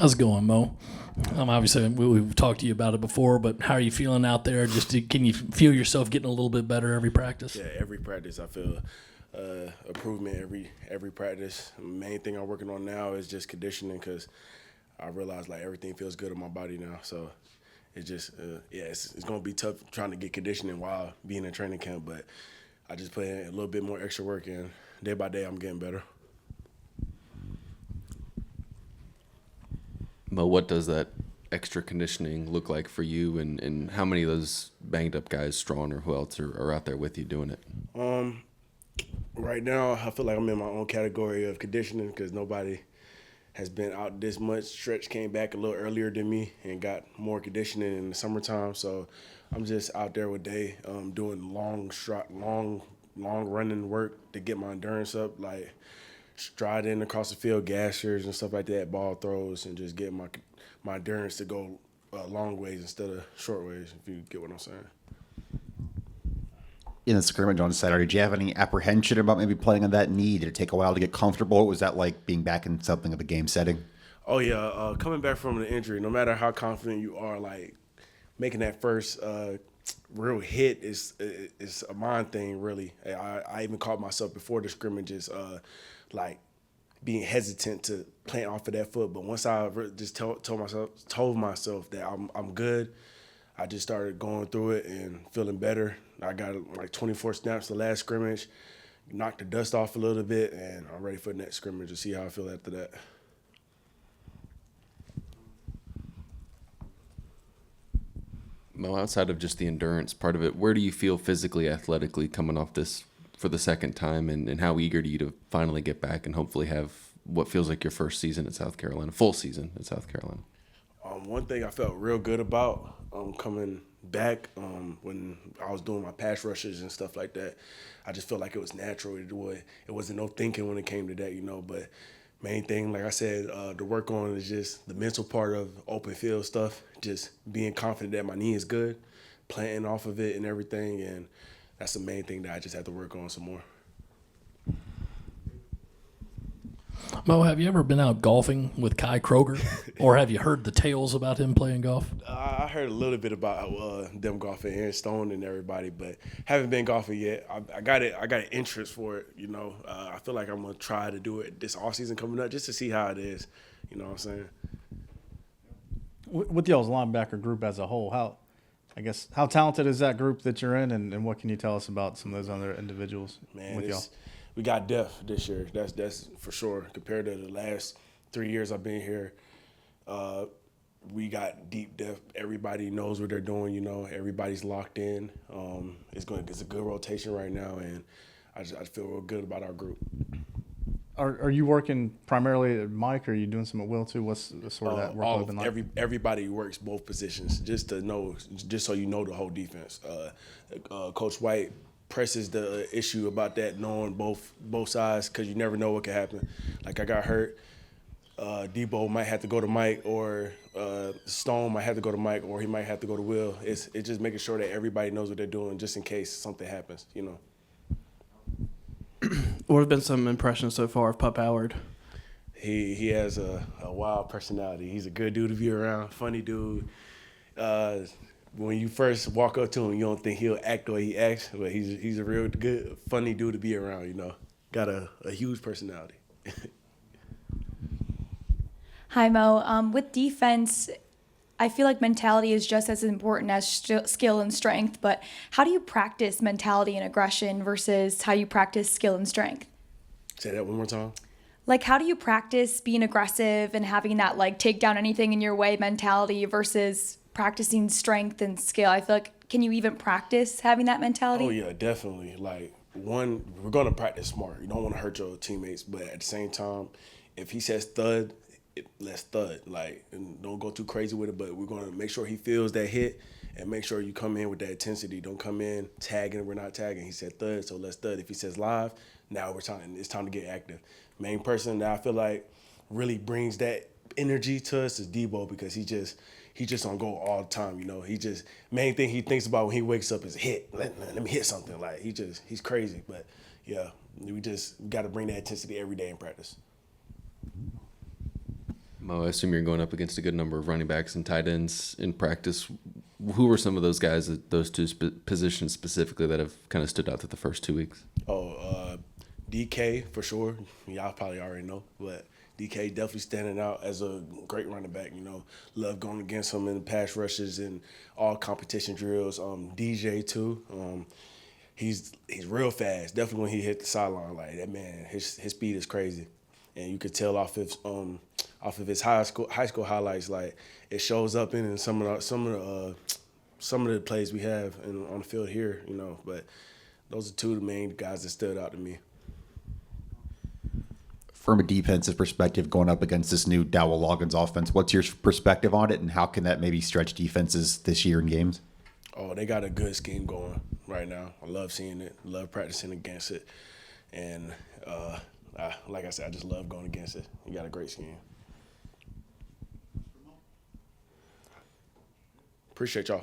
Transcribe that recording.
How's it going, Mo? Obviously, we've talked to you about it before, but how are you feeling out there? Can you feel yourself getting a little bit better every practice? Yeah, every practice I feel improvement. Every practice. The main thing I'm working on now is just conditioning because I realize like everything feels good in my body now. So it's just it's gonna be tough trying to get conditioning while being in training camp, but I just put in a little bit more extra work and day by day I'm getting better. Mo, what does that extra conditioning look like for you, and how many of those banged up guys, Strawn or who else, are out there with you doing it? Right now I feel like I'm in my own category of conditioning because nobody has been out this much. Stretch came back a little earlier than me and got more conditioning in the summertime, so I'm just out there with Day doing long running work to get my endurance up, like striding across the field, gashers and stuff like that, ball throws, and just get my endurance to go long ways instead of short ways, if you get what I'm saying. In the scrimmage on Saturday, did you have any apprehension about maybe playing on that knee? Did it take a while to get comfortable? What was that like being back in something of a game setting? Oh yeah, coming back from an injury, no matter how confident you are, like making that first real hit is a mind thing, really. I even caught myself before the scrimmages, like being hesitant to plant off of that foot. But once I just told myself that I'm good, I just started going through it and feeling better. I got like 24 snaps the last scrimmage, knocked the dust off a little bit, and I'm ready for the next scrimmage to see how I feel after that. Mo, outside of just the endurance part of it, where do you feel physically, athletically coming off this for the second time, and how eager are you to finally get back and hopefully have what feels like your first season at South Carolina, full season at South Carolina? One thing I felt real good about coming back when I was doing my pass rushes and stuff like that, I just felt like it was natural. It wasn't no thinking when it came to that, but main thing, like I said, to work on is just the mental part of open field stuff, just being confident that my knee is good, planting off of it and everything, and that's the main thing that I just have to work on some more. Mo, have you ever been out golfing with Kai Kroger, or have you heard the tales about him playing golf? I heard a little bit about them golfing, Aaron Stone and everybody, but haven't been golfing yet. I got an interest for it, I feel like I'm gonna try to do it this off season coming up just to see how it is. You know what I'm saying? With y'all's linebacker group as a whole, how talented is that group that you're in, and what can you tell us about some of those other individuals with y'all? We got depth this year. That's for sure. Compared to the last 3 years I've been here, we got deep depth. Everybody knows what they're doing. Everybody's locked in. It's a good rotation right now, and I feel real good about our group. Are you working primarily at Mike, or are you doing some at Will too? What's the sort of that workload been like? Everybody works both positions just so you know the whole defense. Coach White presses the issue about that, knowing both sides, because you never know what could happen. Like I got hurt, Debo might have to go to Mike, or Stone might have to go to Mike, or he might have to go to Will. It's just making sure that everybody knows what they're doing just in case something happens. What have been some impressions so far of Pup Howard? He has a wild personality. He's a good dude to be around, funny dude. When you first walk up to him, you don't think he'll act the way he acts, but he's a real good, funny dude to be around, Got a huge personality. Hi, Mo. With defense, I feel like mentality is just as important as skill and strength, but how do you practice mentality and aggression versus how you practice skill and strength? Say that one more time. Like, how do you practice being aggressive and having that, like, take down anything in your way mentality versus practicing strength and skill? I feel like, can you even practice having that mentality? Oh, yeah, definitely. Like, one, we're going to practice smart. You don't want to hurt your teammates, but at the same time, if he says thud, let's thud. Like, and don't go too crazy with it, but we're going to make sure he feels that hit and make sure you come in with that intensity. Don't come in tagging, we're not tagging. He said thud, so let's thud. If he says live, now it's time to get active. Main person that I feel like really brings that energy to us is Debo, because he just on go all the time, He just, main thing he thinks about when he wakes up is hit. Let me hit something. Like, he's crazy. But yeah, we got to bring that intensity every day in practice. Mo, I assume you're going up against a good number of running backs and tight ends in practice. Who were some of those guys at those two positions specifically that have kind of stood out through the first 2 weeks? DK for sure. Y'all probably already know, but DK definitely standing out as a great running back. Love going against him in the pass rushes and all competition drills. DJ too. He's real fast. Definitely when he hit the sideline, like that man, his speed is crazy, and you could tell off of his high school highlights, like it shows up in some of the plays we have on the field here. But those are two of the main guys that stood out to me. From a defensive perspective, going up against this new Dowell Loggins offense, what's your perspective on it, and how can that maybe stretch defenses this year in games? Oh, they got a good scheme going right now. I love seeing it, love practicing against it, and like I said, I just love going against it. You got a great scheme. Appreciate y'all.